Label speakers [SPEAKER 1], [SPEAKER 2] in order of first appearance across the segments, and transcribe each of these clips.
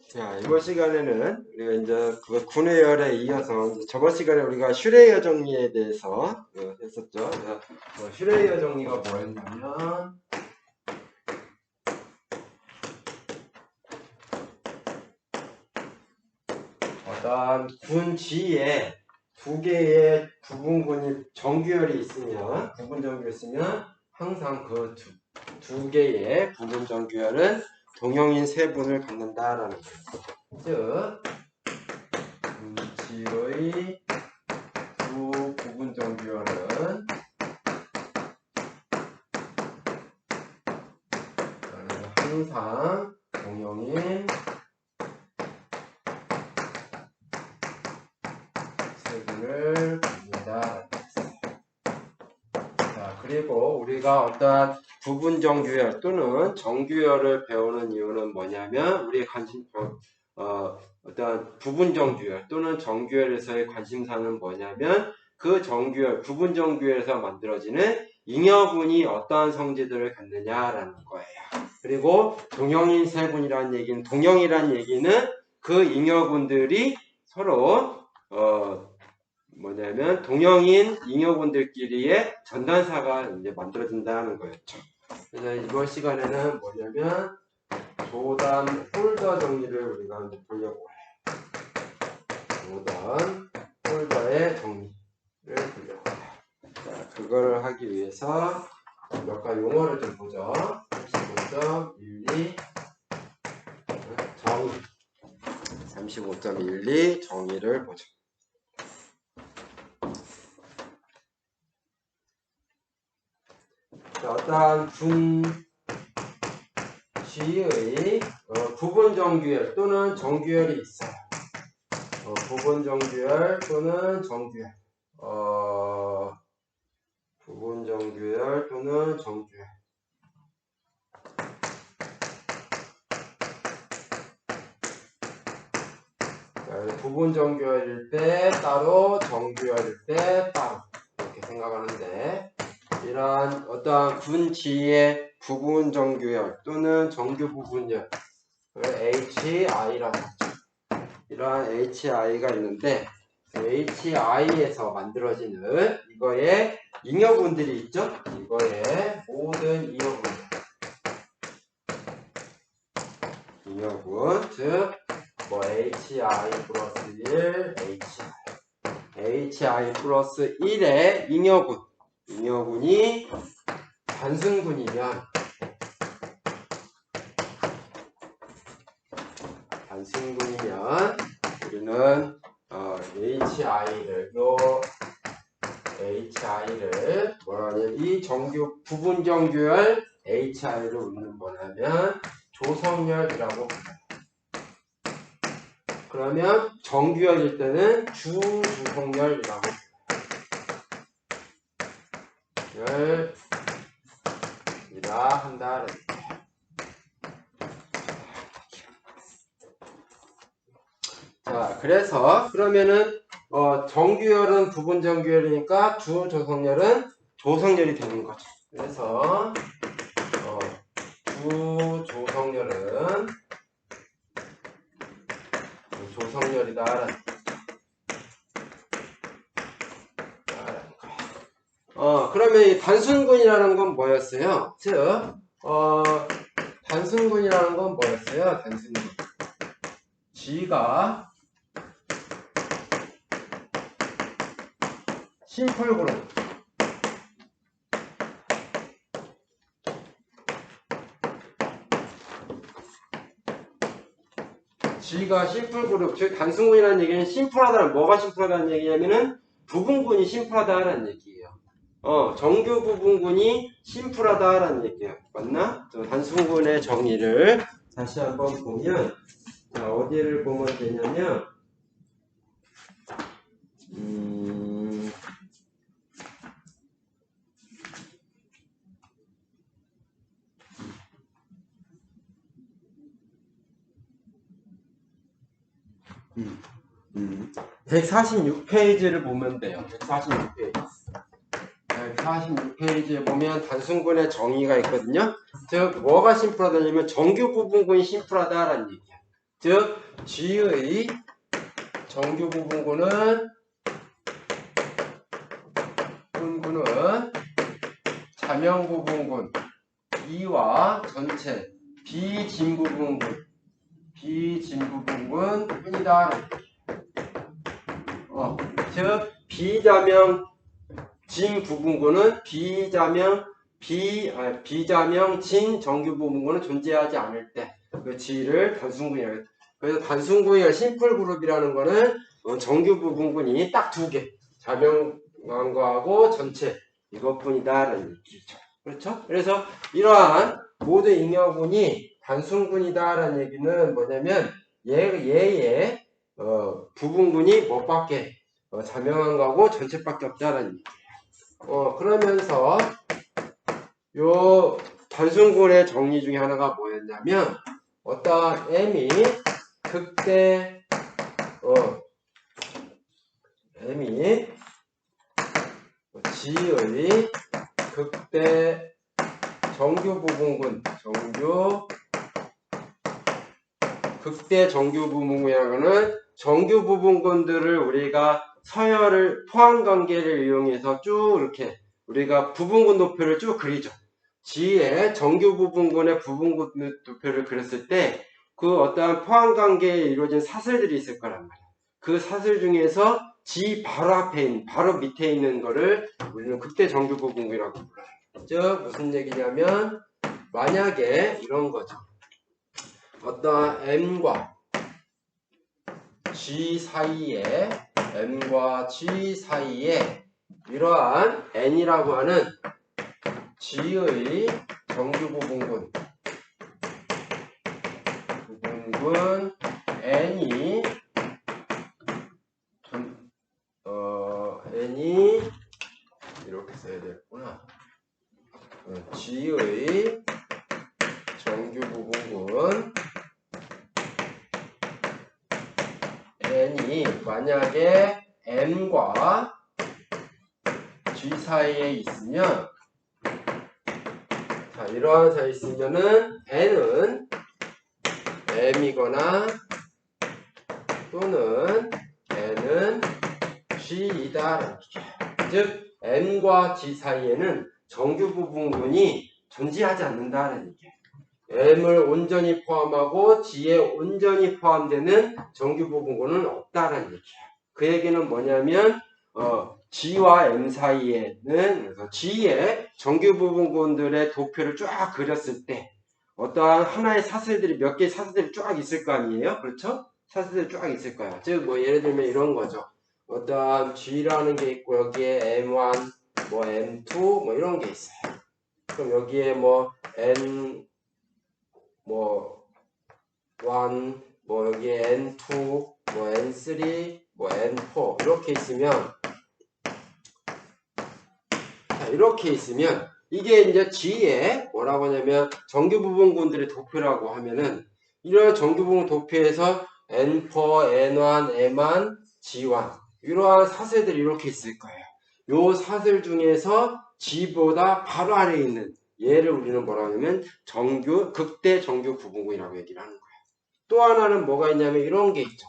[SPEAKER 1] 자, 이번 시간에는 우리가 이제 그 군의열에 이어서 이제 저번 시간에 우리가 슈레이어 정리에 대해서 했었죠. 슈레이어 정리가 뭐였냐면 어떤 군 지에 두 개의 부분군이 정규열이 있으면 부분 정규열이 있으면 항상 그 두 개의 부분 정규열은 동형인 세 분을 갖는다라는 거예요. 즉 지의 두 부분 정규열은 항상 동형인 세 분을 갖는다. 자, 그리고 우리가 어떤 부분 정규열 또는 정규열을 배우는 이유는 뭐냐면 우리의 어떤 부분 정규열 또는 정규열에서의 관심사는 뭐냐면 그 정규열, 부분 정규열에서 만들어지는 잉여분이 어떠한 성질들을 갖느냐라는 거예요. 그리고 동형인 세분이라는 얘기는, 동형이라는 얘기는 그 잉여분들이 서로 뭐냐면 동형인 잉여분들끼리의 전단사가 이제 만들어진다는 거였죠. 그래서 이번 시간에는 뭐냐면 조단 폴더 정리를 우리가 이제 보려고 해요. 조단 폴더의 정리를 보려고 해요. 자, 그거를 하기 위해서 몇 가지 용어를 좀 보죠. 35.12 정의, 35.12 정의를 보죠. 자, 어떠한 군 G의 부분 정규열 또는 정규열이 있어요. 부분 정규열 또는 정규열. 부분 정규열 또는 정규열. 자, 부분 정규열일 때 따로, 정규열일 때 따로 이렇게 생각하는데, 이러한 어떠한 군 G의 부분 정규열 또는 정규 부분열 HI라고 하죠. 이러한 HI가 있는데 HI에서 만들어지는 이거의 잉여분들이 있죠. 이거의 모든 잉여분 즉 뭐 HI 플러스 1 HI 플러스 1의 잉여분이 단순군이면 우리는 HI를 뭐라 하냐면 이 정규 부분 정규열 HI를 우리는 뭐냐면 조성열이라고 합니다. 그러면 정규열일 때는 주조성열이라고 열이라 한다. 자, 그래서 그러면은 정규열은 부분 정규열이니까 주조성열은 조성열이 되는 거죠. 그래서 주조성열은 조성열이다. 그러면 이 단순군이라는 건 뭐였어요? 즉, 단순군이라는 건 뭐였어요? 단순군. G가 심플 그룹. G가 심플 그룹, 즉 단순군이라는 얘기는 심플하다는, 뭐가 심플하다는 얘기냐면은 부분군이 심플하다는 얘기예요. 정규 부분군이 심플하다라는 얘기예요. 맞나? 단순군의 정의를 다시 한번 보면, 자, 어디를 보면 되냐면, 음. 146페이지를 보면 돼요. 146페이지에 보면 단순군의 정의가 있거든요. 즉 뭐가 심플하다냐면 정규 부분군이 심플하다라는 얘기야. 즉 G의 정규 부분군은 자명 부분군 E와 전체 비진 부분군 뿐이다. 즉 비자명 진 부분군은 비자명 진 정규 부분군은 존재하지 않을 때 그 G를 단순군이라고 했다. 그래서 단순군이나 심플 그룹이라는 거는 정규 부분군이 딱 두 개, 자명관과하고 전체 이것뿐이다라는 얘기죠. 그렇죠? 그래서 이러한 모든 잉여군이 단순군이다라는 얘기는 뭐냐면 얘의 부분군이 뭐밖에 자명한거하고 전체밖에 없다라는 얘기예요. 그러면서 요 단순군의 정리 중에 하나가 뭐였냐면 어떤 M이 극대 M이 G의 극대 정규 부분군 극대 정규 부분군이라는 정규 부분군들을 우리가 서열을 포함관계를 이용해서 쭉 이렇게 우리가 부분군 도표를 쭉 그리죠. G의 정규 부분군의 부분군 도표를 그렸을 때 그 어떠한 포함관계에 이루어진 사슬들이 있을 거란 말이야. 그 사슬 중에서 G 바로 앞에 있는, 바로 밑에 있는 거를 우리는 극대 정규 부분군이라고 불러요. 즉 무슨 얘기냐면 만약에 이런 거죠. 어떠한 M과 G 사이에 이러한 N이라고 하는 G의 정규 부분군 N이 이렇게 써야 되겠구나. G의 정규 부분군 N이 만약에 M과 G 사이에 있으면 자 이러한 사이에 있으면은 N은 M이거나 또는 N은 G이다. 즉 M과 G 사이에는 정규 부분군이 존재하지 않는다는 얘기예요. M을 온전히 포함하고 G에 온전히 포함되는 정규 부분군은 없다는 얘기예요. 그 얘기는 뭐냐면 G와 M 사이에는 그래서 G의 정규 부분군들의 도표를 쫙 그렸을 때 어떠한 하나의 사슬들이 몇 개의 사슬들이 쫙 있을 거 아니에요? 그렇죠? 사슬들이 쫙 있을 거야. 즉 뭐 예를 들면 이런 거죠. 어떠한 G라는 게 있고 여기에 M1, 뭐 M2 뭐 이런 게 있어요. 그럼 여기에 뭐 N 뭐 1, 뭐 여기에 N2, 뭐 N3, 뭐 N4 이렇게 있으면 이렇게 있으면 이게 이제 G의 뭐라고 하냐면 정규 부분군들의 도표라고 하면은 이런 정규 부분 도표에서 N4, N1, M1, G1 이러한 사슬들이 이렇게 있을 거예요. 요 사슬 중에서 G보다 바로 아래에 있는 얘를 우리는 뭐라고 하냐면 극대 정규 부분군이라고 얘기를 하는 거예요. 또 하나는 뭐가 있냐면 이런 게 있죠.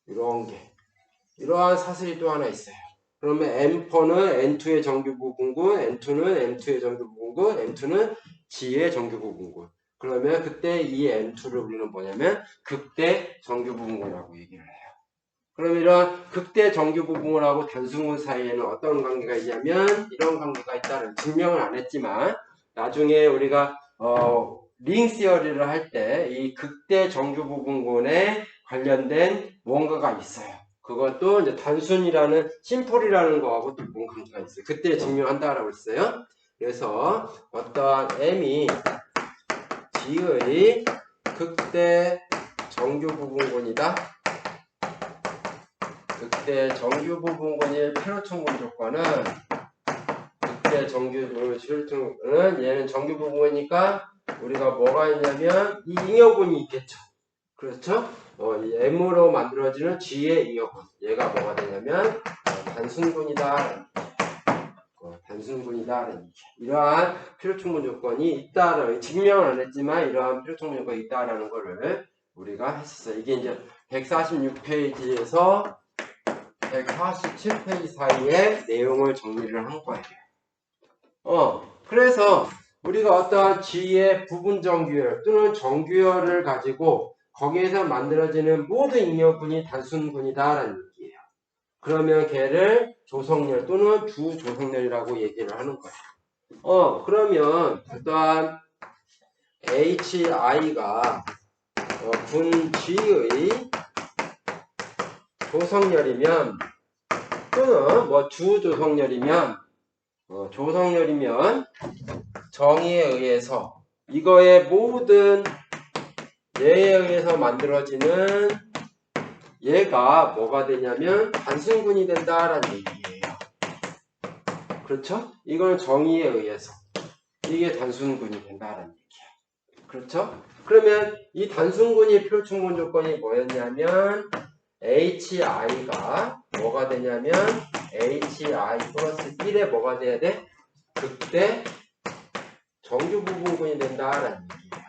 [SPEAKER 1] 이러한 사슬이 또 하나 있어요. 그러면 M4는 N2의 정규 부분군, N2는 M2의 정규 부분군, M2는 G의 정규 부분군. 그러면 그때 이 M2를 우리는 뭐냐면 극대 정규 부분군이라고 얘기를 해요. 그럼 이런 극대 정규 부분군하고 단순군 사이에는 어떤 관계가 있냐면 이런 관계가 있다는 증명을 안 했지만 나중에 우리가 링 시어리를 할 때 이 극대 정규 부분군에 관련된 뭔가가 있어요. 그것도 이제 단순이라는 심플이라는 거하고 또 뭔가 관계가 있어요. 그때 증명한다라고 했어요. 그래서 어떠한 M이 G의 극대 정규 부분군이다. 극대 정규 부분군의 필요충분 조건은 극대 정규 부분의 필요충분은 얘는 정규 부분이니까 우리가 뭐가 있냐면 이 잉여군이 있겠죠. 그렇죠? 이 M으로 만들어지는 G의 잉여군. 얘가 뭐가 되냐면 단순군이다. 단순군이다. 이러한 필요충분 조건이 있다라는 증명은 안 했지만 이러한 필요충분 조건이 있다라는 거를 우리가 했었어요. 이게 이제 146페이지에서 147페이지 사이에 내용을 정리를 한 거예요. 그래서 우리가 어떠한 G의 부분 정규열 또는 정규열을 가지고 거기에서 만들어지는 모든 잉여군이 단순군이다라는 얘기예요. 그러면 걔를 조성열 또는 주조성열이라고 얘기를 하는 거예요. 그러면 어떠한 HI가 군 G의 조성열이면 또는 뭐 주조성열이면 조성열이면 정의에 의해서 이거의 모든 예에 의해서 만들어지는 얘가 뭐가 되냐면 단순군이 된다라는 얘기예요. 그렇죠? 이건 정의에 의해서 이게 단순군이 된다라는 얘기예요. 그렇죠? 그러면 이 단순군이 필요충분 조건이 뭐였냐면 HI가 뭐가 되냐면 HI 플러스 1에 뭐가 돼야 돼? 그때 정규 부분군이 된다라는 얘기예요.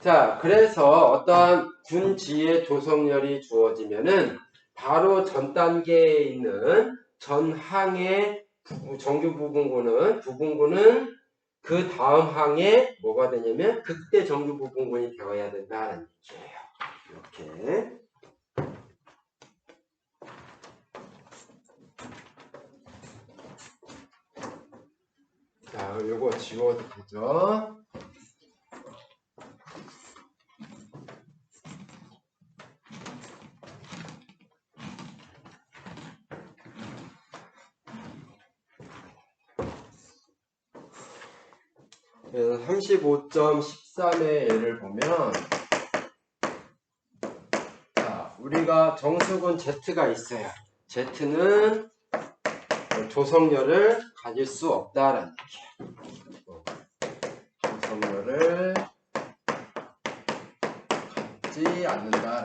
[SPEAKER 1] 자, 그래서 어떠한 군지의 조성열이 주어지면은 바로 전 단계에 있는 전항의 정규 부분군은 그 다음 항에 뭐가 되냐면 극대 정규 부분군이 되어야 된다는 얘기예요. 이렇게. 자, 요거 지워도 되죠? 그래서 35.13의 예를 보면 자, 우리가 정수군 Z가 있어요. Z는 조성열을 가질 수 없다라는 얘기예요. 조성열을 갖지 않는다.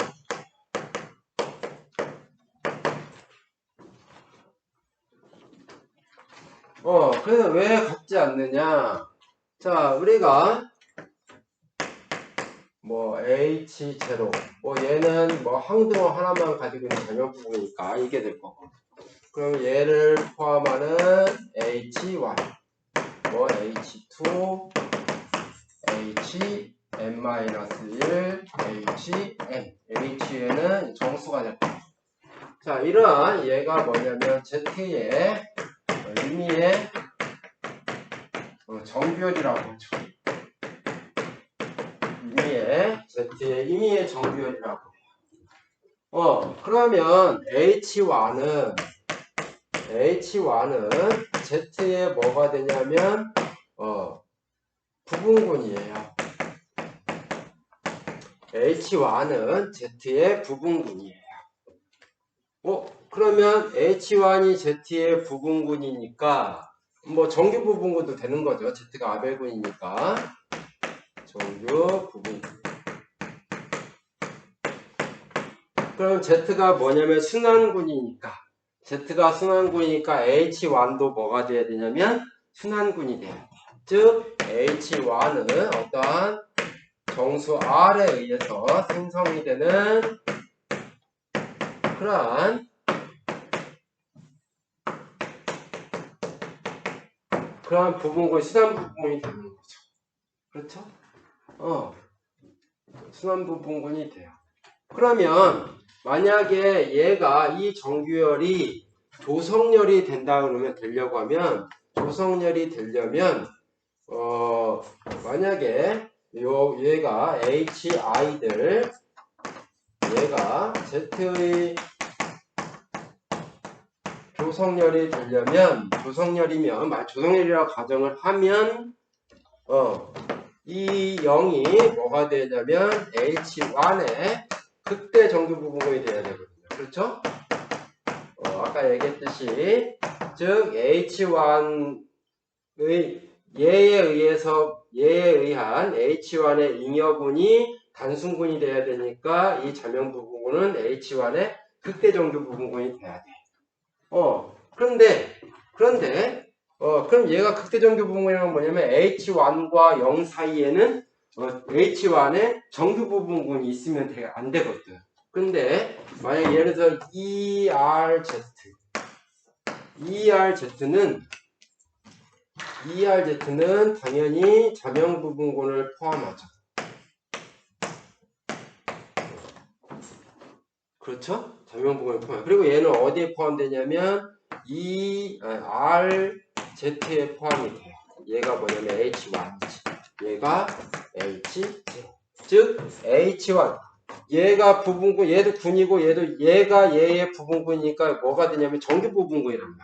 [SPEAKER 1] 그래서 왜 갖지 않느냐? 자, 우리가 뭐 H0 뭐 얘는 뭐 항등호 하나만 가지고 있는 전형 부분이니까 이게 될 거고. 그럼 얘를 포함하는 H1 뭐 H2 HN-1 HN HN은 정수가 될 거예요. 자, 이러한 얘가 뭐냐면 Z의 의미의 정규열이라고 하죠. Z의 의미의 정규열이라고 해요. 그러면 H1은 Z의 뭐가 되냐면 부분군이에요. H1은 Z의 부분군이에요. 그러면 H1이 Z의 부분군이니까 뭐 정규 부분군도 되는 거죠. Z가 아벨군이니까 정규 부분군. 그럼 Z가 뭐냐면 순환군이니까 Z가 순환군이니까 H1도 뭐가 돼야 되냐면 순환군이 돼야 돼요. 즉 H1은 어떠한 정수 R에 의해서 생성이 되는 그러한 부분군이 순환 부분군이 되는 거죠. 그렇죠? 순환 부분군이 돼요. 그러면 만약에 얘가 이 정규열이 조성열이 된다 그러면 되려고 하면 조성열이 되려면 만약에 얘가 HI들 얘가 Z의 조성열이 되려면 조성열이라고 가정을 하면 이 0이 뭐가 되냐면 H1의 극대 정규 부분군이 돼야 되거든요. 그렇죠? 아까 얘기했듯이 즉 H1의 얘에 의한 H1의 잉여군이 단순군이 돼야 되니까 이 자명 부분군은 H1의 극대 정규 부분군이 돼야 돼. 그런데 그럼 얘가 극대 정규 부분이란 뭐냐면 H1과 0 사이에는 H1에 정규 부분군이 있으면 안 되거든. 근데 만약 예를 들어 ERZ는 당연히 자명 부분군을 포함하죠. 그렇죠? 자명 부분을 포함. 그리고 얘는 어디에 포함되냐면 RZ에 포함이 돼요. 얘가 뭐냐면 H1이지. 얘가 H0. 즉 H1. 얘가 부분군, 얘도 군이고 얘가 얘의 부분군이니까 뭐가 되냐면 정규 부분군이란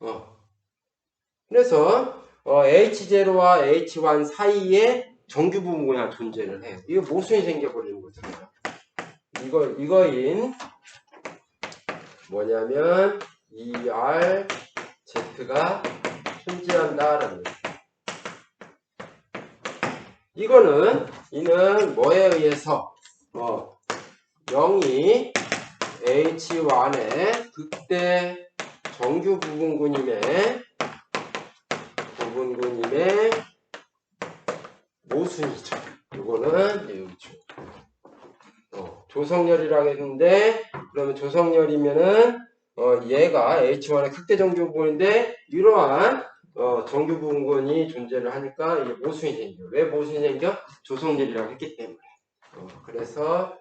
[SPEAKER 1] 말이에요. 그래서 H0와 H1 사이에 정규 부분군이 하나 존재를 해요. 이거 모순이 생겨버리는 거잖아요. 이거인 뭐냐면 ERZ가 존재한다라는 얘기예요. 이는 뭐에 의해서 0이 H1의 극대 정규 부분군임의 모순이죠. 이거는 조성열이라고 했는데, 그러면 조성열이면은 얘가 H1의 극대 정규 부분인데 이러한 정규 부분군이 존재를 하니까 이게 모순이 생겨. 왜 모순이 생겨? 조성열이라고 했기 때문에. 그래서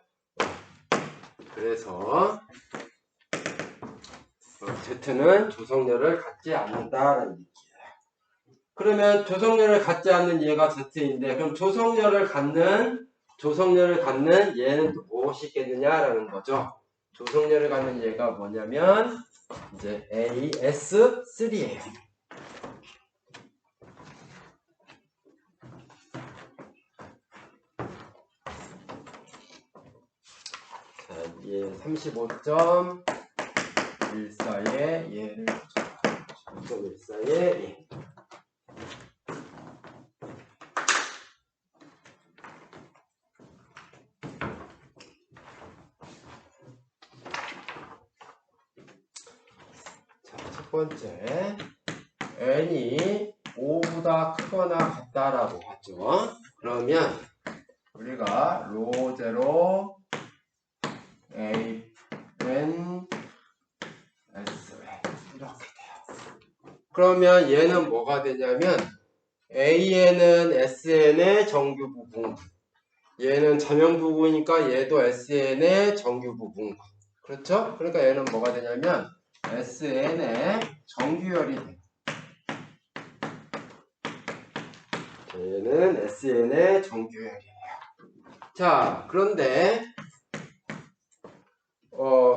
[SPEAKER 1] Z는 조성열을 갖지 않는다라는 얘기예요. 그러면 조성열을 갖지 않는 얘가 Z인데, 그럼 조성열을 갖는 얘는 또 무엇이겠느냐라는 거죠. 조성열을 갖는 얘가 뭐냐면 이제 AS3예요. 자, 얘 35.14에 얘를 35.14에 얘. 첫 번째, n이 5보다 크거나 같다라고 하죠. 그러면 우리가 로제로 a n s 이렇게 돼요. 그러면 얘는 뭐가 되냐면 an은 sn의 정규 부분군, 얘는 자명 부분이니까 얘도 sn의 정규 부분군. 그렇죠? 그러니까 얘는 뭐가 되냐면 sn의 정규열이 돼요. 얘는 sn의 정규열이에요. 자, 그런데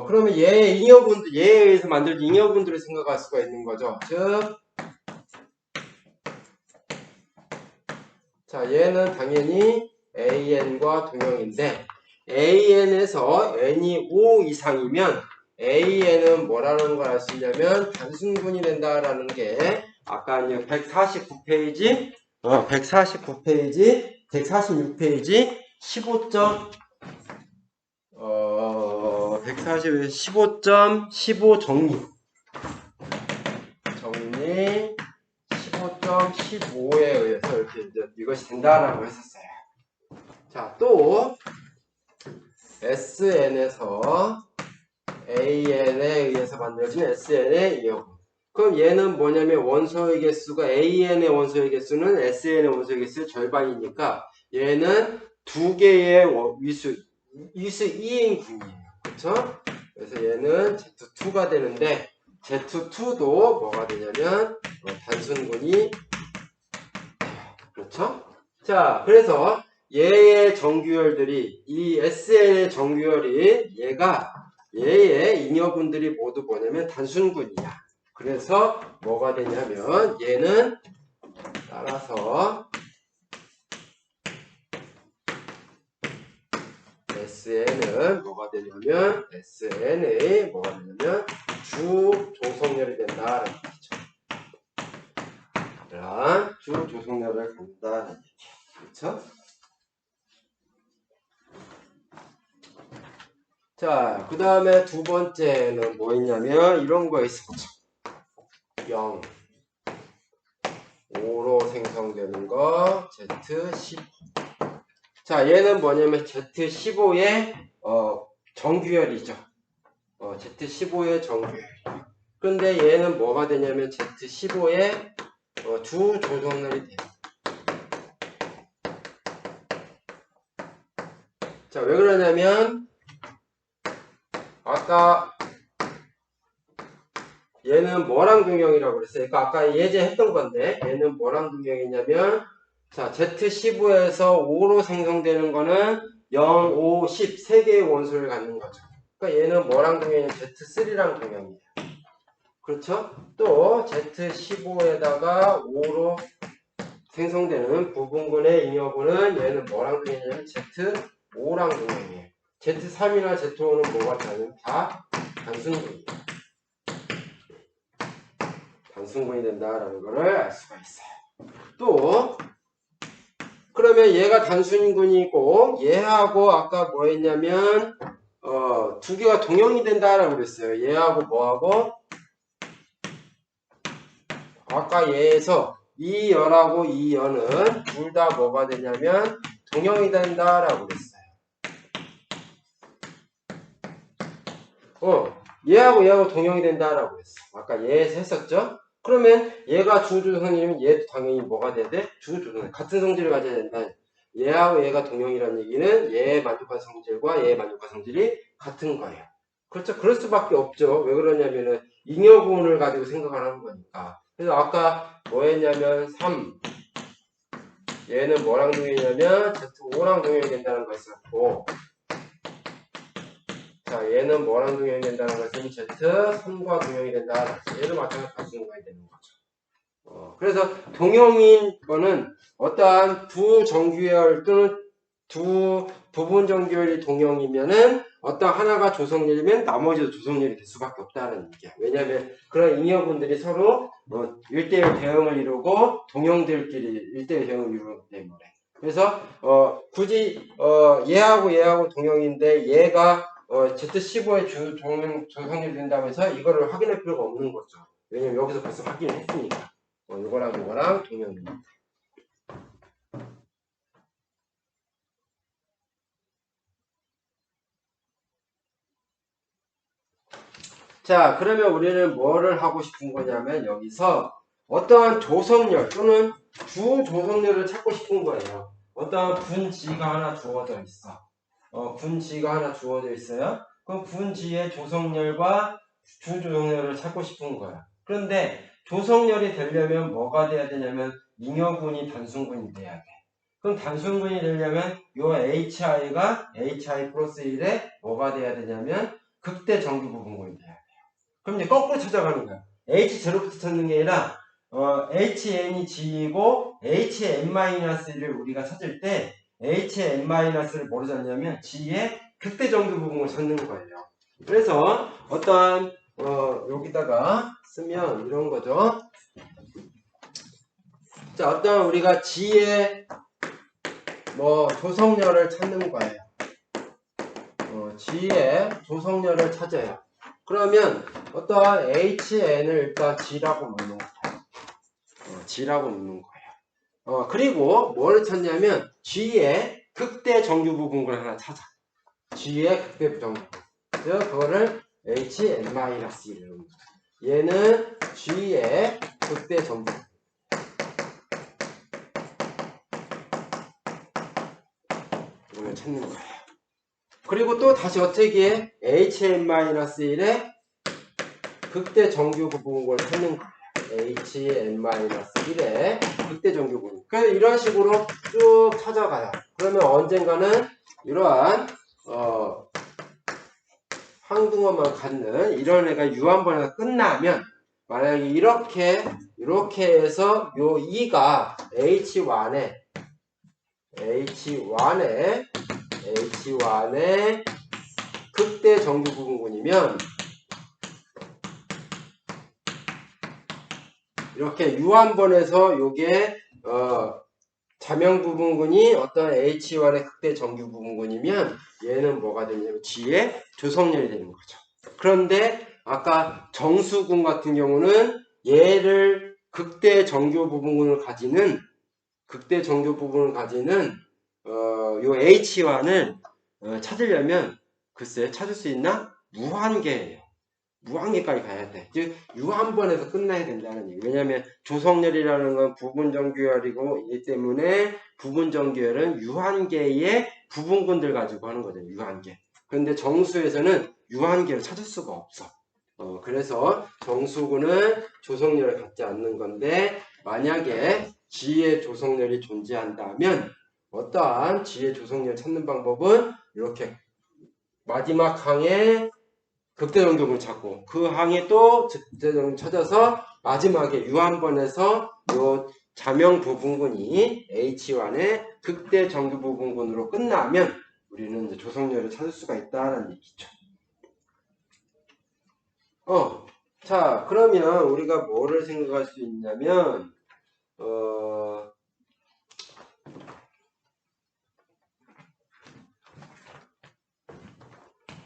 [SPEAKER 1] 그러면 얘에 의해서 만들어진 잉여분들을 생각할 수가 있는 거죠. 즉, 자, 얘는 당연히 AN과 동형인데 AN에서 N이 5 이상이면 AN은 뭐라는 걸 알 수 있냐면 단순군이 된다라는 게 아까 149페이지 15.15 정리 15.15에 의해서 이렇게 이것이 된다라고 했었어요. 자, 또 SN에서 AN에 의해서 만들어진 SN의 이어분. 그럼 얘는 뭐냐면 원소의 개수가 AN의 원소의 개수는 SN의 원소의 개수의 절반이니까 얘는 두 개의 위수 2인 군이에요. 그렇죠? 그래서 얘는 Z2가 되는데 Z2도 뭐가 되냐면 단순군이 그렇죠? 자, 그래서 얘의 정규열들이 이 SN의 정규열이 얘의 잉여분들이 모두 뭐냐면 단순군이야. 그래서 뭐가 되냐면 얘는 따라서 SN은 뭐가 되냐면 SN의 뭐가 되냐면 주 조성열이 된다라는 얘기죠. 주 조성열을 갖는다는 얘기. 그렇죠? 자, 그 다음에 두 번째는 뭐 있냐면 이런 거 있었죠. 0, 5로 생성되는 거, Z15. 자, 얘는 뭐냐면 Z15의 정규열이죠. Z15의 정규열. 그런데 얘는 뭐가 되냐면 Z15의 주 조성열이 돼요. 자, 왜 그러냐면 아까 얘는 뭐랑 동형이라고 그랬어요? 그러니까 아까 예제했던 건데 얘는 뭐랑 동형이냐면 자, Z15에서 5로 생성되는 거는 0, 5, 10 3개의 원소를 갖는 거죠. 그러니까 얘는 뭐랑 동형이냐면 Z3랑 동형이에요. 그렇죠? 또 Z15에다가 5로 생성되는 부분군의 잉여분은 얘는 뭐랑 동형이냐면 Z5랑 동형이에요. Z3이나 Z5는 뭐가 되냐면 다 단순군이에요. 단순군이 된다라는 것을 알 수가 있어요. 또 그러면 얘가 단순군이고 얘하고 아까 뭐 했냐면 두 개가 동형이 된다라고 그랬어요. 얘하고 뭐하고 아까 얘에서 이 열하고 이 열은 둘 다 뭐가 되냐면 동형이 된다라고 그랬어요. 얘하고 얘하고 동형이 된다라고 했어. 아까 얘에서 했었죠? 그러면 얘가 주조성이면 얘도 당연히 뭐가 돼야 돼? 주조성. 같은 성질을 가져야 된다. 얘하고 얘가 동형이라는 얘기는 얘의 만족한 성질과 얘의 만족한 성질이 같은 거예요. 그렇죠? 그럴 수밖에 없죠. 왜 그러냐면은 잉여분을 가지고 생각을 하는 거니까. 그래서 아까 뭐 했냐면 3. 얘는 뭐랑 동형이냐면 Z5랑 동형이 된다는 거 있었고 자, 얘는 뭐랑 동형이 된다는 것은 Z3과 동형이 된다. 얘도 마찬가지로 단순관이 되는 거죠. 그래서 동형인 거는 어떠한 두 정규열 또는 두 부분 정규열이 동형이면은 어떤 하나가 조성열이면 나머지도 조성열이 될 수밖에 없다는 얘기야. 왜냐하면 그런 잉여분들이 서로 1대1 대응을 이루고 동형들끼리 1대1 대응을 이루기 때문에. 그래서 굳이 얘하고 얘하고 동형인데 얘가 Z15의 조성열이 된다고 해서 이거를 확인할 필요가 없는 거죠. 왜냐면 여기서 벌써 확인을 했으니까. 이거랑 동형입니다. 자, 그러면 우리는 뭐를 하고 싶은 거냐면 여기서 어떠한 조성열 또는 주조성열을 찾고 싶은 거예요. 어떠한 분지가 하나 주어져 있어. 분지가 하나 주어져 있어요. 그럼 분지의 조성열과 주조성열을 찾고 싶은 거야. 그런데 조성열이 되려면 뭐가 돼야 되냐면 잉여분이 단순군이 돼야 돼. 그럼 단순군이 되려면 요 HI가 HI 플러스 1에 뭐가 돼야 되냐면 극대 정규 부분군이 돼야 돼. 그럼 이제 거꾸로 찾아가는 거야. H0부터 찾는 게 아니라 HN이 G이고 HN-를 우리가 찾을 때 HN-를 뭐로 찾냐면 G의 극대 정규 부분을 찾는 거예요. 그래서 어떠한 여기다가 쓰면 이런 거죠. 자, 어떠한 우리가 G의 조성열을 찾는 거예요. G의 조성열을 찾아요. 그러면 어떠한 HN을 일단 G라고 놓는 거예요. G라고 놓는 거예요. 그리고 뭐를 찾냐면 G의 극대 정규 부분을 하나 찾아. G의 극대 정규 부분. 그래서 그거를 HN-1을 놓는 거예요. 얘는 G의 극대 정규 부분을 찾는 거예요. 그리고 또 다시 어떻게 해? HN-1의 극대 정규 부분을 찾는 거예요. HN-1의 극대 정규 부분. 그래서 이런 식으로 쭉 찾아가요. 그러면 언젠가는 이러한 항등어만 갖는 이런 애가 유한번에가 끝나면 만약에 이렇게 해서 요 2가 H1의 극대 정규 부분군이면 이렇게 유한번에서 요게 자명 부분군이 어떤 H1의 극대 정규 부분군이면 얘는 뭐가 되냐면 G의 조성열이 되는 거죠. 그런데 아까 정수군 같은 경우는 얘를 극대 정규 부분군을 가지는 극대 정규 부분을 가지는 요 H1을 찾으려면 글쎄 찾을 수 있나? 무한계예요. 무한계까지 가야 돼. 즉 유한번에서 끝나야 된다는 얘기. 왜냐하면 조성열이라는 건 부분정규열이고 이기 때문에 부분정규열은 유한계의 부분군들 가지고 하는 거죠. 유한계. 그런데 정수에서는 유한계를 찾을 수가 없어. 그래서 정수군은 조성열을 갖지 않는 건데 만약에 G의 조성열이 존재한다면 어떠한 G의 조성열 찾는 방법은 이렇게 마지막 항에 극대정규분을 찾고 그 항에 또 극대정규분을 찾아서 마지막에 유한번에서 요 자명 부분군이 H1의 극대정규 부분군으로 끝나면 우리는 이제 조성열을 찾을 수가 있다는 얘기죠. 자, 그러면 우리가 뭐를 생각할 수 있냐면,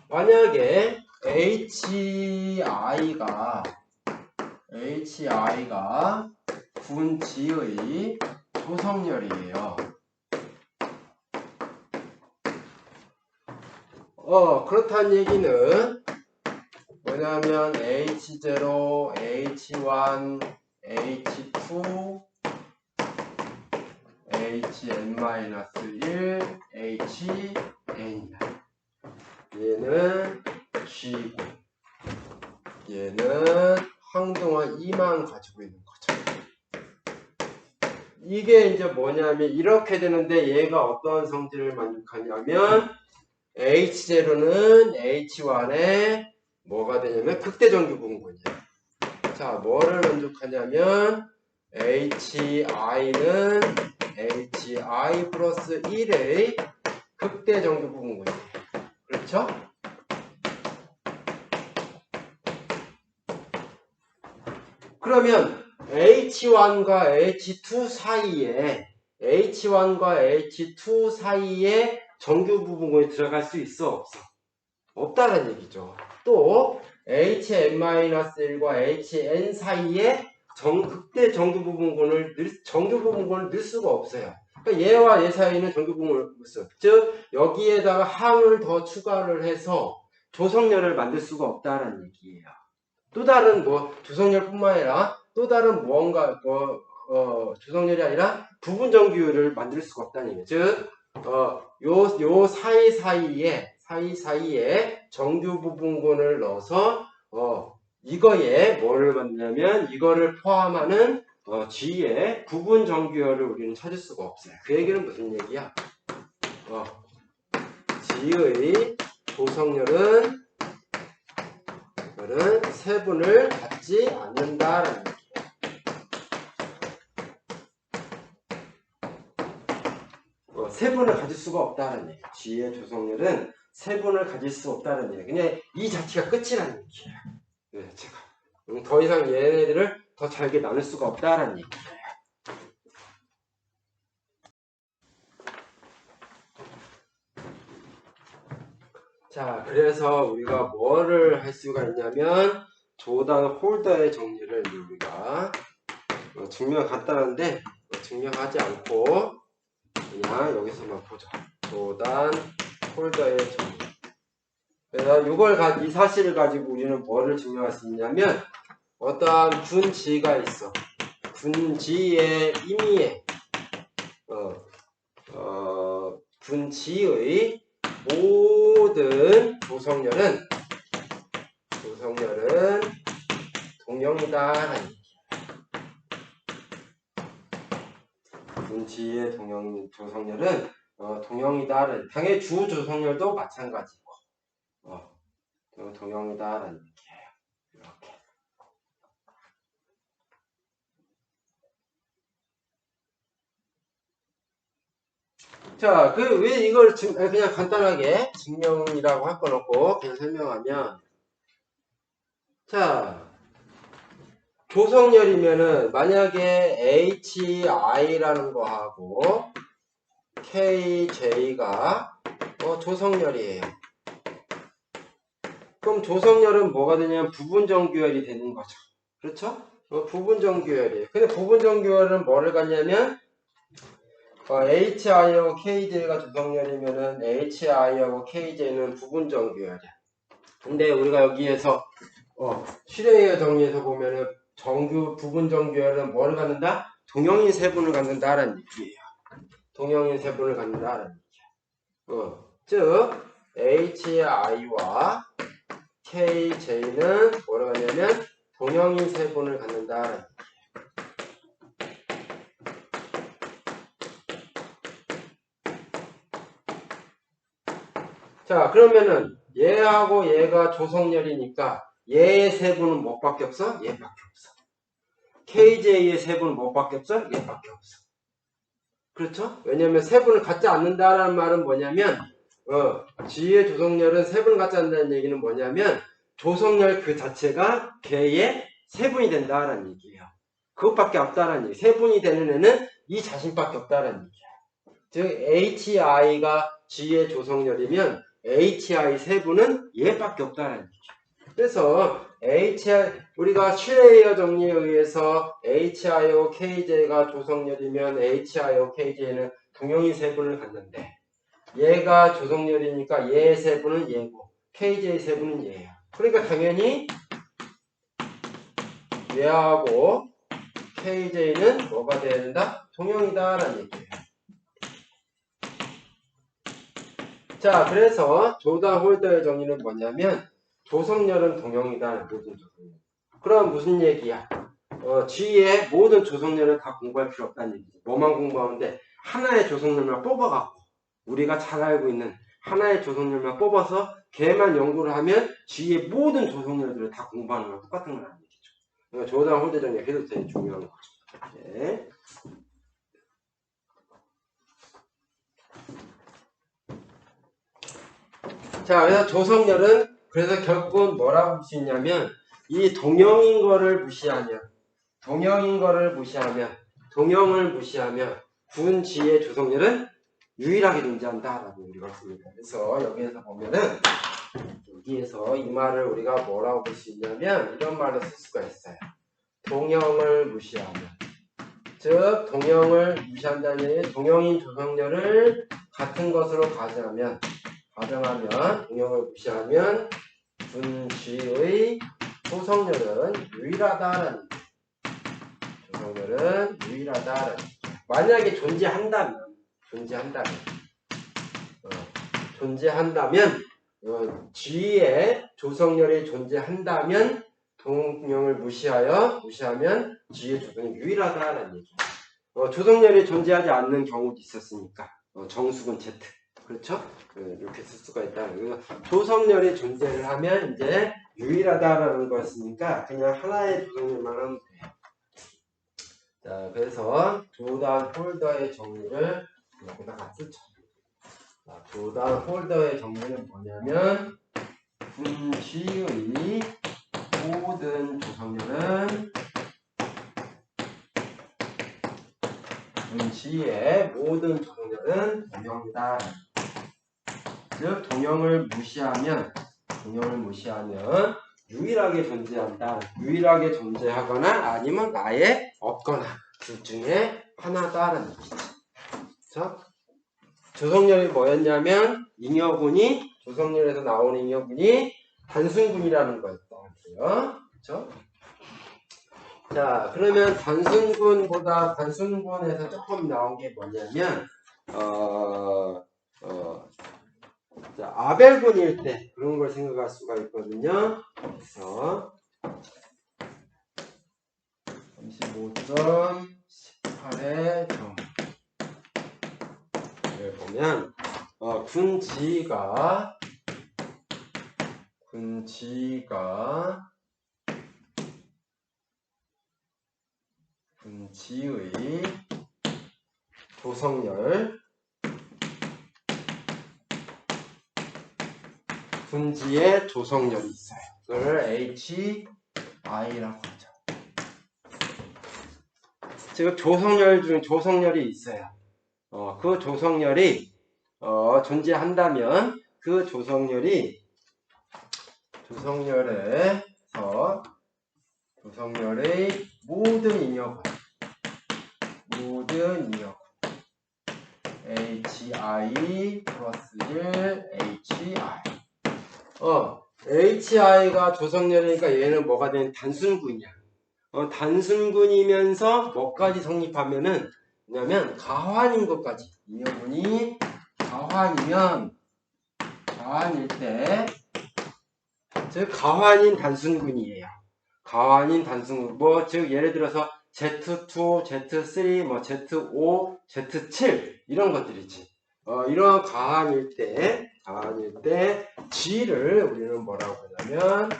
[SPEAKER 1] 만약에 HI가 분지의 조성열이에요. 그렇다는 얘기는 뭐냐면 H0, H1, H2, HN-1, HN이다. 얘는 G고 얘는 항동화 2만 가지고 있는 거죠. 이게 이제 뭐냐면 이렇게 되는데 얘가 어떤 성질을 만족하냐면 H0는 H1에 뭐가 되냐면 극대정규 부분이에요. 자, 뭐를 만족하냐면 HI는 HI 플러스 1의 극대정규 부분이에요. 그렇죠? 그러면 H1과 H2 사이에 정규 부분군이 들어갈 수 있어? 없어? 없다는 얘기죠. 또 HN-1과 HN 사이에 극대 정규 부분군을 넣을 수가 없어요. 그러니까 얘와 얘 사이에는 정규 부분을 없어요. 즉 여기에다가 항을 더 추가를 해서 조성열을 만들 수가 없다는 얘기예요. 또 다른 조성열뿐만 아니라 또 다른 무언가 조성열이 아니라 부분정규를 만들 수가 없다는 얘기죠. 즉 요 사이사이에 정규 부분군을 넣어서 이거에 뭐를 만드냐면 이거를 포함하는 G의 부분정규열을 우리는 찾을 수가 없어요. 그 얘기는 무슨 얘기야? G의 조성열은 세분을 갖지 않는다라는 얘기예요. 세분을 가질 수가 없다는 얘기예요. G의 조성열은 세분을 가질 수 없다는 얘기예요. 그냥 이 자체가 끝이라는 얘기예요. 이 자체가. 더 이상 얘네들을 더 잘게 나눌 수가 없다라는 얘기예요. 자, 그래서 우리가 뭐를 할 수가 있냐면 조단 홀더의 정리를 우리가 증명 간단한데 증명하지 않고 그냥 여기서만 보자. 조단 홀더의 정리. 그래서 이 사실을 가지고 우리는 뭐를 증명할 수 있냐면 어떠한 분지가 있어. 분지의 임의의 분지의 모든 조성열은 동형이다라는 얘기예요. 분지의 조성열은 동형이다라는 얘기예요. 당연히 주 조성열도 마찬가지고 동형이다라는 얘기예요. 이렇게. 자, 왜 이걸 그냥 간단하게 증명이라고 할 건 없고 그냥 설명하면 자, 조성열이면은 만약에 HI라는 거하고 KJ가 조성열이에요. 그럼 조성열은 뭐가 되냐면 부분정규열이 되는 거죠. 그렇죠? 부분정규열이에요. 근데 부분정규열은 뭐를 갖냐면 HI하고 KJ가 조성열이면은 HI하고 KJ는 부분정규열이야. 근데 우리가 여기에서 슈레이어 정리에서 보면은 부분정규열은 뭐를 갖는다? 동형인 세분을 갖는다라는 얘기예요. 동형인 세분을 갖는다라는 얘기야. 즉 HI와 KJ는 뭐를 갖냐면 동형인 세분을 갖는다라는 얘기예요. 자, 그러면은 얘하고 얘가 조성열이니까 얘의 세분은 뭐밖에 없어? 얘밖에 없어. KJ의 세분은 뭐밖에 없어? 얘밖에 없어. 그렇죠? 왜냐면 세분을 갖지 않는다라는 말은 뭐냐면 G의 조성열은 세분을 갖지 않는다는 얘기는 뭐냐면 조성열 그 자체가 걔의 세분이 된다라는 얘기예요. 그것밖에 없다라는 얘기. 세분이 되는 애는 이 자신밖에 없다라는 얘기야. 즉 HI가 G의 조성열이면 HI 세분은 얘밖에 없다는 얘기죠. 그래서 우리가 슈레이어 정리에 의해서 HIO KJ가 조성열이면 HIO KJ는 동형인 세분을 갖는데 얘가 조성열이니까 얘의 세분은 얘고 KJ 세분은 얘예요. 그러니까 당연히 얘하고 KJ는 뭐가 돼야 된다? 동형이다라는 얘기예요. 자, 그래서 조단 홀더의 정의는 뭐냐면 조성열은 동형이다. 모든 조성열. 그럼 무슨 얘기야? G의 모든 조성열을 다 공부할 필요 없다는 얘기지. 뭐만 공부하는데 하나의 조성열만 뽑아갖고 우리가 잘 알고 있는 하나의 조성열만 뽑아서 걔만 연구를 하면 G의 모든 조성열들을 다 공부하는 거랑 똑같은 거라는 얘기죠. 그러니까 조단 홀더 정의가 그래도 되게 중요한 거죠. 네. 자, 그래서 조성열은 그래서 결국은 뭐라고 볼 수 있냐면 이 동형인 거를 무시하면 군 G의 조성열은 유일하게 존재한다라고 우리가 했습니다. 그래서 여기에서 보면은 여기에서 이 말을 우리가 뭐라고 볼 수 있냐면 이런 말로 쓸 수가 있어요. 동형을 무시하면 즉 동형을 무시한다는 얘기는 동형인 조성열을 같은 것으로 가정하면 동형을 무시하면 군 G의 조성열은 유일하다라는 만약에 존재한다면 G의 조성열이 존재한다면 동형을 무시하면 G의 조성열이 유일하다라는 얘기예요. 조성열이 존재하지 않는 경우도 있었으니까 정수근 Z 그렇죠? 이렇게 쓸 수가 있다. 조성열이 존재를 하면 이제 유일하다라는 거였으니까 그냥 하나의 조성열만 하면 돼요. 자, 그래서 조단 홀더의 정리를 여기다가 쓰죠. 자, 조단 홀더의 정리는 뭐냐면 군 G의 모든 조성열은 G의 모든 조성열은 동형이다. 즉 동형을 무시하면 유일하게 존재한다. 유일하게 존재하거나 아니면 아예 없거나 둘 중에 하나다라는 얘기죠. 그렇죠? 조성열이 뭐였냐면 조성열에서 나오는 잉여군이 단순군이라는 거였다. 그렇죠? 자, 그러면 단순군에서 조금 나온 게 뭐냐면 자, 아벨군일 때 그런 걸 생각할 수가 있거든요. 그래서 35.18의 정을 보면 군 G의 조성열 분지의 조성열이 있어요. 그걸 HI라고 하죠. 즉 조성열 중 조성열이 있어요. 그 조성열이 존재한다면 그 조성열의 모든 잉여군 hi 플러스 1 hi hi가 조성렬이니까 얘는 뭐가 되는 단순군이야. 단순군이면서 뭐까지 성립하면은 뭐냐면 가환인 것까지. 인여군이 가환일 때 즉 가환인 단순군이에요. 가환인 단순군 즉 예를 들어서 Z2, Z3, Z5, Z7 이런 것들이지. 이런 가환일 때 G를 우리는 뭐라고 하냐면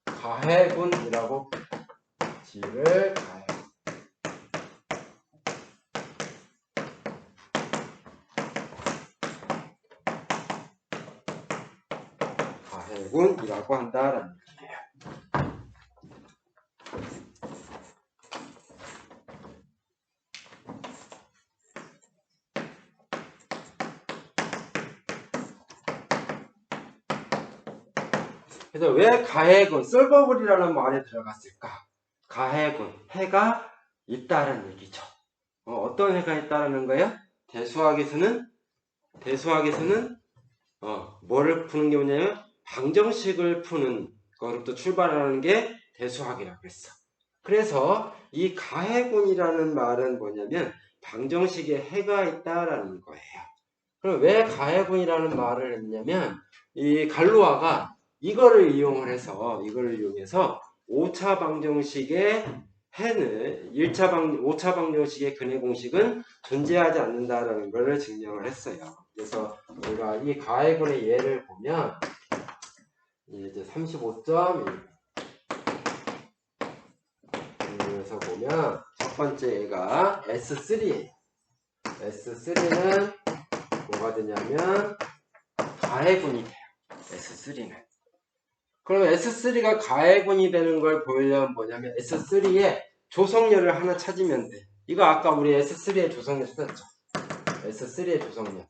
[SPEAKER 1] 가해군이라고 G를 가해군이라고 한다라는 얘기예요. 그래서 왜 가해군, 솔버블이라는 말에 들어갔을까? 가해군, 해가 있다는 얘기죠. 어떤 해가 있다는 거예요? 대수학에서는 뭐를 푸는 게 뭐냐면 방정식을 푸는 거로부터 출발하는 게 대수학이라고 했어. 그래서 이 가해군이라는 말은 뭐냐면 방정식에 해가 있다라는 거예요. 그럼 왜 가해군이라는 말을 했냐면 이 갈로아가 이거를 이용해서 5차 방정식의 해는 5차 방정식의 근해 공식은 존재하지 않는다라는 것을 증명을 했어요. 그래서 우리가 이 가해군의 예를 보면 이제 35.1에서 보면 첫 번째 얘가 S3예요. S3는 뭐가 되냐면 가해군이 돼요. S3는. 그럼 S3가 가해군이 되는 걸 보이려면 뭐냐면 S3의 조성렬을 하나 찾으면 돼. 이거 아까 우리 S3의 조성렬 찾았죠. S3의 조성렬.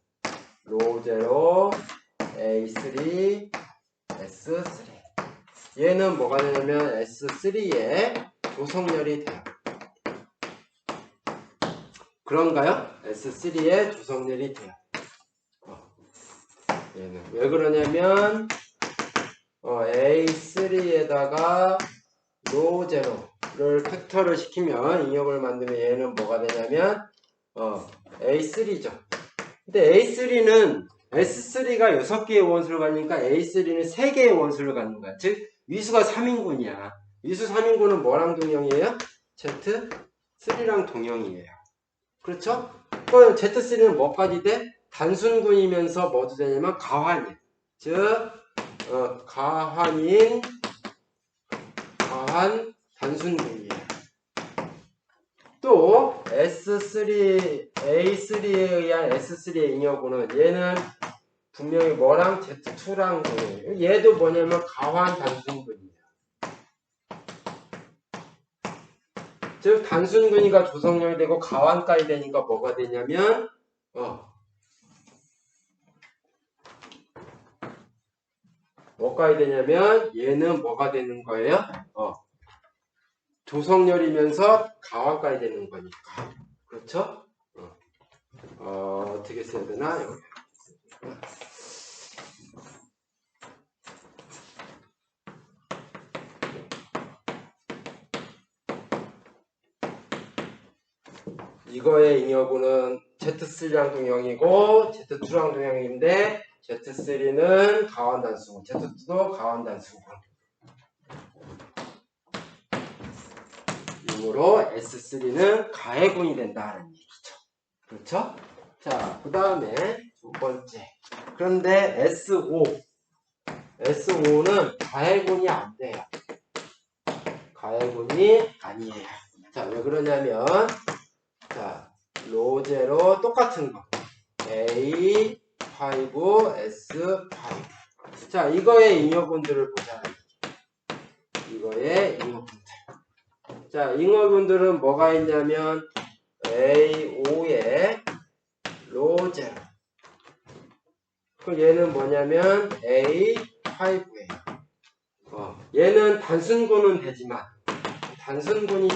[SPEAKER 1] 로0 A3 S3 얘는 뭐가 되냐면 S3의 조성렬이 돼요. 그런가요? S3의 조성렬이 돼요. 얘는 왜 그러냐면 A3에다가 로0를 팩터를 시키면 인역을 만들면 얘는 뭐가 되냐면 A3죠. 근데 A3는 S3가 6개의 원수를 가니까 A3는 3개의 원수를 갖는 거야. 즉 위수가 3인군이야. 위수 3인군은 뭐랑 동형이에요? Z3랑 동형이에요. 그렇죠? 그럼 Z3는 뭐까지 돼? 단순군이면서 뭐도 되냐면 가환이야. 즉 가환 단순군이에요. 또 A3에 의한 S3의 잉여군은 얘는 분명히 뭐랑 Z2랑 동형이에요. 얘도 뭐냐면 가환 단순군이에요. 즉 단순근이가 조성렬이 되고 가환까지 되니까 뭐가 되냐면 뭐까지 되냐면 얘는 뭐가 되는 거예요? 조성렬이면서 가환까지 되는 거니까. 그렇죠? 어떻게 써야 되나? 여기. 이거의 잉여분은 Z3랑 동형이고 Z2랑 동형인데 Z3는 가환단수군, Z2도 가환단수군. 이므로 S3는 가해군이 된다는 얘기죠. 그렇죠? 자, 그 다음에 두 번째. 그런데 S5는 가해군이 안 돼요. 가해군이 아니에요. 자, 왜 그러냐면 자, 로0 똑같은 거. A5, S5. 자, 이거의 잉여분들을 보자. 이거의 잉여분들. 자, 잉여분들은 뭐가 있냐면 A5에 로0. 그럼 얘는 뭐냐면 A5예요. 얘는 단순군은 되지만 단순군은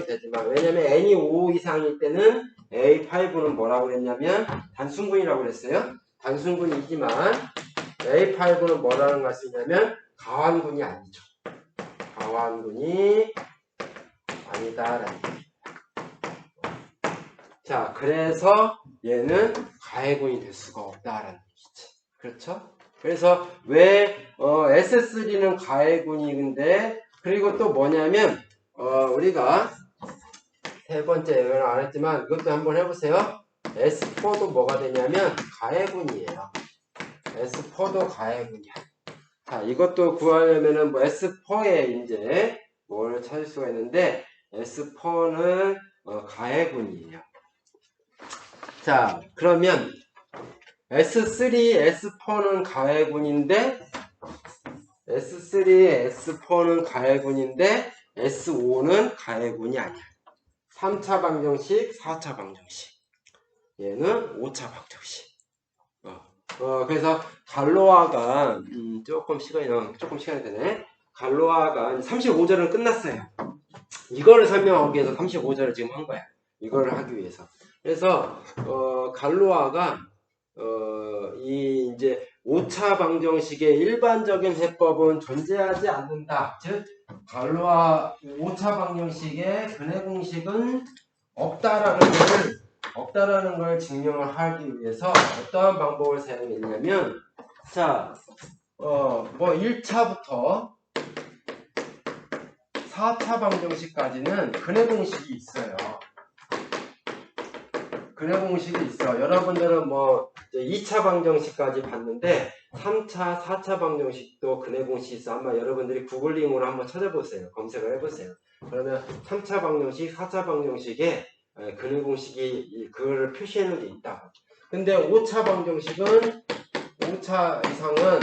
[SPEAKER 1] 되지만, 왜냐면 n이 5 이상일 때는 A5는 뭐라고 그랬냐면, 단순군이라고 그랬어요. 단순군이지만, A5는 뭐라는 걸 쓰냐면, 가환군이 아니죠. 가환군이 아니다라는 얘기예요. 자, 그래서 얘는 가해군이 될 수가 없다라는 얘기지. 그렇죠? 그래서 왜 S3는 가해군인데, 그리고 또 뭐냐면 우리가 세 번째 이건 안 했지만 이것도 한번 해보세요. S4도 뭐가 되냐면 가해군이에요. S4도 가해군이야. 자, 이것도 구하려면은 뭐 S4에 이제 뭘 찾을 수가 있는데 S4는 가해군이에요. 자, 그러면 S3, S4는 가해군인데 S3, S4는 가해군인데 S5는 가해군이 아니야. 3차 방정식, 4차 방정식. 얘는 5차 방정식. 그래서 갈로아가 조금 시간이 되네. 갈로아가 35절은 끝났어요. 이거를 설명하기 위해서 35절을 지금 한 거야. 이거를 하기 위해서. 그래서 갈로아가 이 이제 5차 방정식의 일반적인 해법은 존재하지 않는다. 즉 갈로아 5차 방정식의 근해 공식은 없다라는 걸 증명을 하기 위해서 어떠한 방법을 사용했냐면, 자, 뭐 1차부터 4차 방정식까지는 근해 공식이 있어요. 근해 공식이 있어. 여러분들은 뭐 2차 방정식까지 봤는데 3차, 4차 방정식도 근해 공식이 있어. 아마 여러분들이 구글링으로 한번 찾아보세요. 검색을 해보세요. 그러면 3차 방정식, 4차 방정식에 근해 공식이 그거를 표시해 놓은 게 있다고. 근데 5차 방정식은 5차 이상은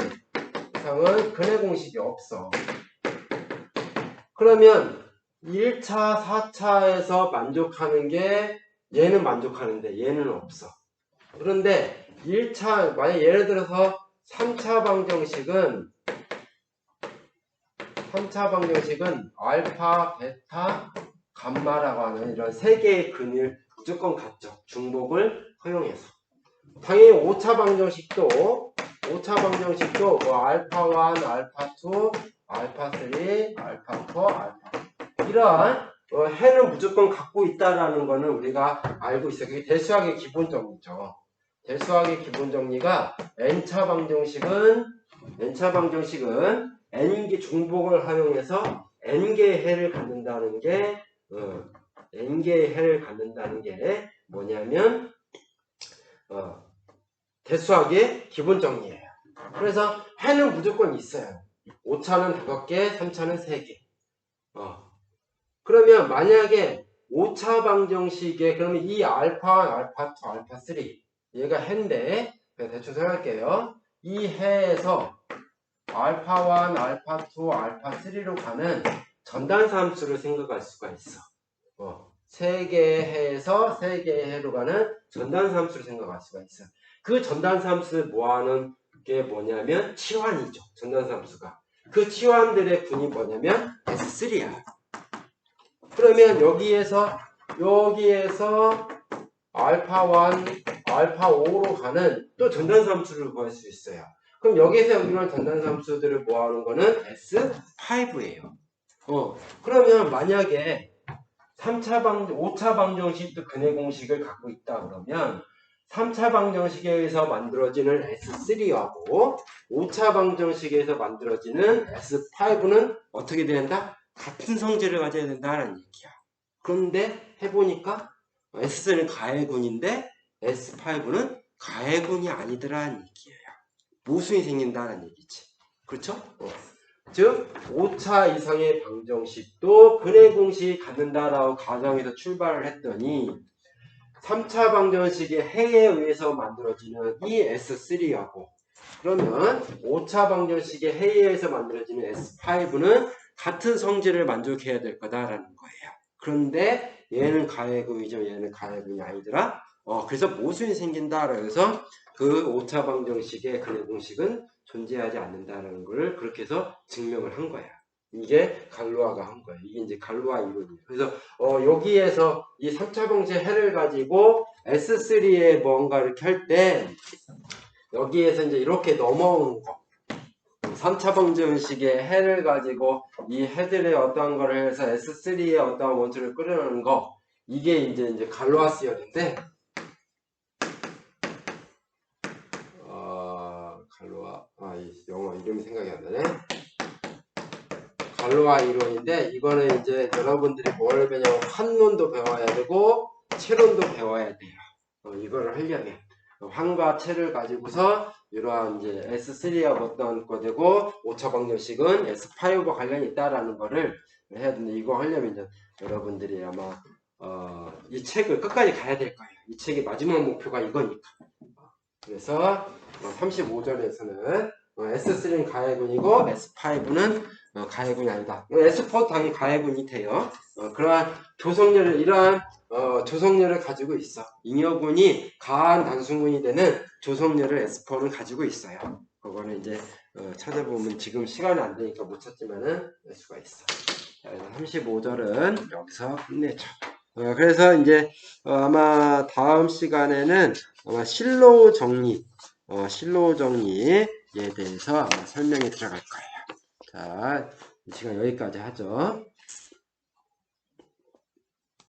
[SPEAKER 1] 근해 공식이 없어. 그러면 1차, 4차에서 만족하는 게 얘는 만족하는데 얘는 없어. 그런데 1차, 만약 예를 들어서 3차 방정식은 알파, 베타, 감마라고 하는 이런 세 개의 근을 무조건 갖죠. 중복을 허용해서. 당연히 5차 방정식도 뭐 알파 1, 알파 2, 알파 3, 알파 4, 알파 이러한 해는 무조건 갖고 있다라는 거는 우리가 알고 있어요. 그게 대수학의 기본 정리죠. 대수학의 기본 정리가 n차 방정식은 n개 중복을 활용해서 n개의 해를 갖는다는 게 n개의 해를 갖는다는 게 뭐냐면 대수학의 기본 정리예요. 그래서 해는 무조건 있어요. 5차는 5개, 3차는 3개. 그러면 만약에 5차 방정식에 그러면 이 알파, 알파 2, 알파 3 얘가 해인데 대충 생각할게요. 이 해에서 알파 1, 알파 2, 알파 3로 가는 전단사 함수를 생각할 수가 있어. 3개의 해에서 3개의 해로 가는 전단사 함수를 생각할 수가 있어. 그 전단사 함수를 모아놓은 게 뭐냐면 치환이죠. 전단사 함수가. 그 치환들의 군이 뭐냐면 S3야. 그러면 여기에서 알파 1, 알파 5로 가는 또 전단사 함수를 구할 수 있어요. 그럼 여기에서 여기는 전단사 함수들을 모아놓은 거는 S5예요. 그러면 만약에 5차 방정식도 근해 공식을 갖고 있다 그러면 3차 방정식에서 만들어지는 S3하고 5차 방정식에서 만들어지는 S5는 어떻게 된다? 같은 성질을 가져야 된다는 얘기야. 그런데 해보니까 S3는 가해군인데 S5는 가해군이 아니더라는 얘기예요. 모순이 생긴다는 얘기지. 그렇죠? 즉 5차 이상의 방정식도 근해 공식이 갖는다라고 가정에서 출발을 했더니 3차 방정식의 해에 의해서 만들어지는 이 S3하고 그러면 5차 방정식의 해에 의해서 만들어지는 S5는 같은 성질을 만족해야 될 거다라는 거예요. 그런데 얘는 가해군이죠. 얘는 가해군이 아니더라. 그래서 모순이 생긴다. 그래서 그 5차 방정식의 근해 공식은 존재하지 않는다는 걸 그렇게 해서 증명을 한 거야. 이게 갈로아가 한 거예요. 이게 이제 갈로아 이론이에요. 그래서 여기에서 이 3차 방정식 해를 가지고 S3에 뭔가 이렇게 할 때 여기에서 이제 이렇게 넘어오는 거. 3차 방정식의 해를 가지고 이 해들의 어떠한 거를 해서 S3의 어떠한 원소를 끌어내는 거. 이게 이제 갈로아 수열인데 갈로아 이 영어 이름이 생각이 안 나네. 갈로아 이론인데 이거는 이제 여러분들이 뭘 배우냐면 환론도 배워야 되고 체론도 배워야 돼요. 이거를 하려면 환과 체를 가지고서 이러한 이제 S3와 어떤 거 되고 5차 방정식은 S5와 관련이 있다라는 거를 해야 되는데 이거 하려면 이제 여러분들이 아마 이 책을 끝까지 가야 될 거예요. 이 책의 마지막 목표가 이거니까. 그래서 35절에서는 S3는 가해군이고 S5는 가해군이 아니다. S4도 당연히 가해군이 돼요. 그러한 조성렬을 이러한 조성렬을 가지고 있어. 잉여군이 가한 단순군이 되는 조성렬을 S4는 가지고 있어요. 그거는 이제 찾아보면 지금 시간이 안 되니까 못 찾지만은 알 수가 있어. 자, 35절은 여기서 끝내죠. 그래서 이제 아마 다음 시간에는 아마 실로 정리, 실로 정리에 대해서 아마 설명이 들어갈 거예요. 자, 이 시간 여기까지 하죠.